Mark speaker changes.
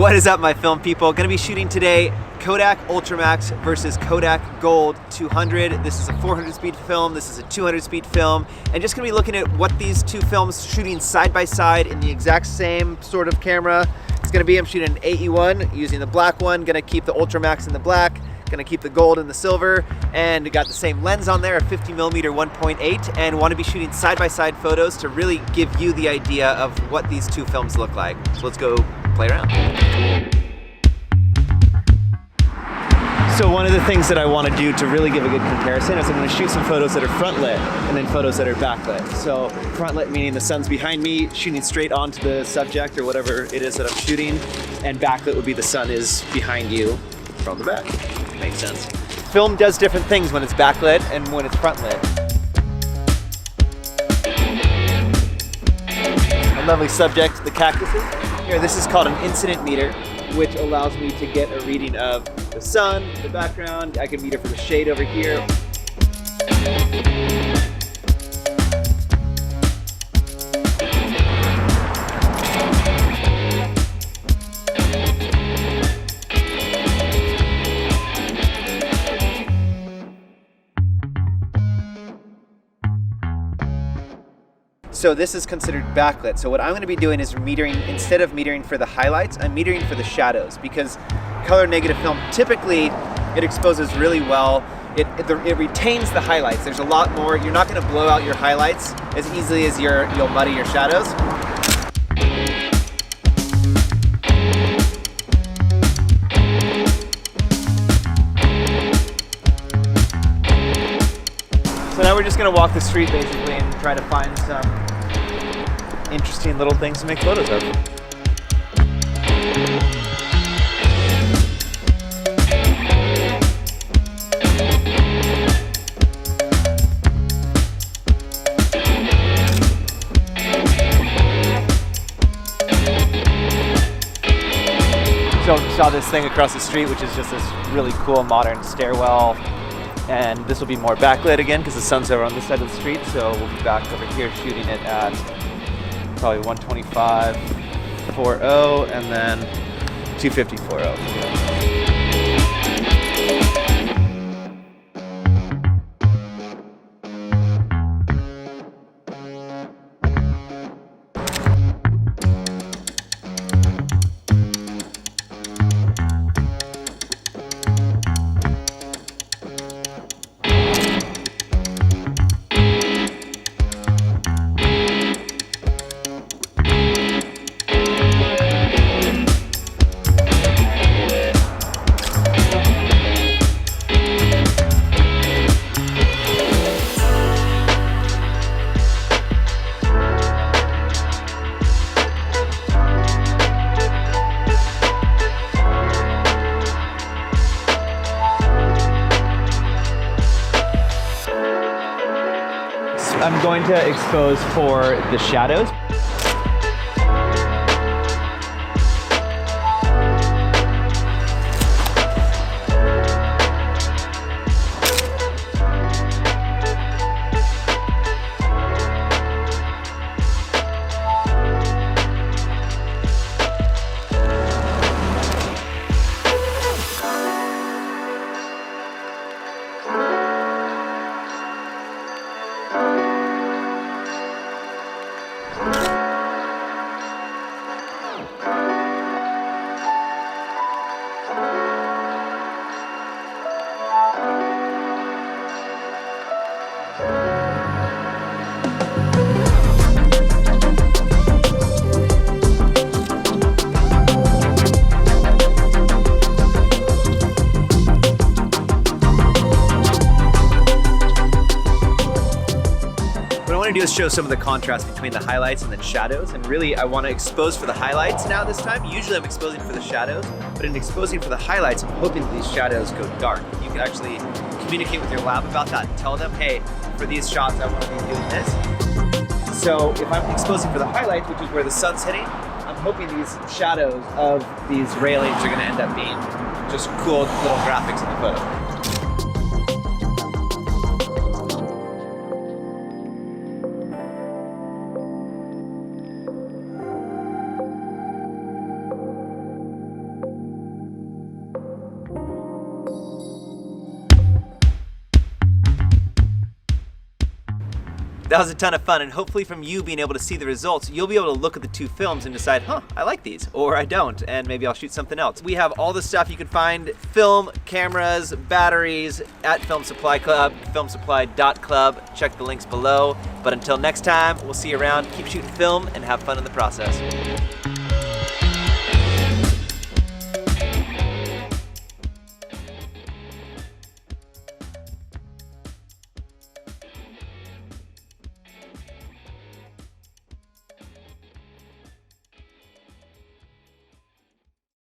Speaker 1: What is up, my film people? Gonna be shooting today Kodak Ultramax versus Kodak Gold 200. This is a 400 speed film, this is a 200 speed film, and just gonna be looking at what these two films shooting side by side in the exact same sort of camera. It's gonna be, I'm shooting an AE-1 using the black one, gonna keep the Ultramax in the black, gonna keep the gold in the silver, and got the same lens on there, a 50mm 1.8, and want to be shooting side-by-side photos to really give you the idea of what these two films look like. So let's go play around. So one of the things that I want to do to really give a good comparison is I'm going to shoot some photos that are front lit and then photos that are backlit. So front lit meaning the sun's behind me, shooting straight onto the subject or whatever it is that I'm shooting, and backlit would be the sun is behind you from the back. Makes sense. Film does different things when it's backlit and when it's front lit. A lovely subject, the cactuses. Here, this is called an incident meter, which allows me to get a reading of the sun, the background. I can meter for the shade over here. So this is considered backlit. So what I'm going to be doing is metering, instead of metering for the highlights, I'm metering for the shadows, because color negative film, typically it exposes really well. It retains the highlights. There's a lot more. You're not going to blow out your highlights as easily as you'll muddy your shadows. So now we're just going to walk the street basically and try to find some interesting little things to make photos of. So saw this thing across the street, which is just this really cool modern stairwell. And this will be more backlit again because the sun's over on this side of the street, so we'll be back over here shooting it at probably 125 4.0 and then 250 4.0. I'm going to expose for the shadows. What I want to do is show some of the contrast between the highlights and the shadows, and really I want to expose for the highlights now this time. Usually I'm exposing for the shadows, but in exposing for the highlights, I'm hoping that these shadows go dark. You can actually communicate with your lab about that and tell them, hey, for these shots I want to be doing this. So if I'm exposing for the highlights, which is where the sun's hitting, I'm hoping these shadows of these railings are going to end up being just cool little graphics in the photo. That was a ton of fun, and hopefully from you being able to see the results, you'll be able to look at the two films and decide, huh, I like these, or I don't, and maybe I'll shoot something else. We have all the stuff you can find, film, cameras, batteries, at Film Supply Club, filmsupply.club. Check the links below. But until next time, we'll see you around. Keep shooting film and have fun in the process.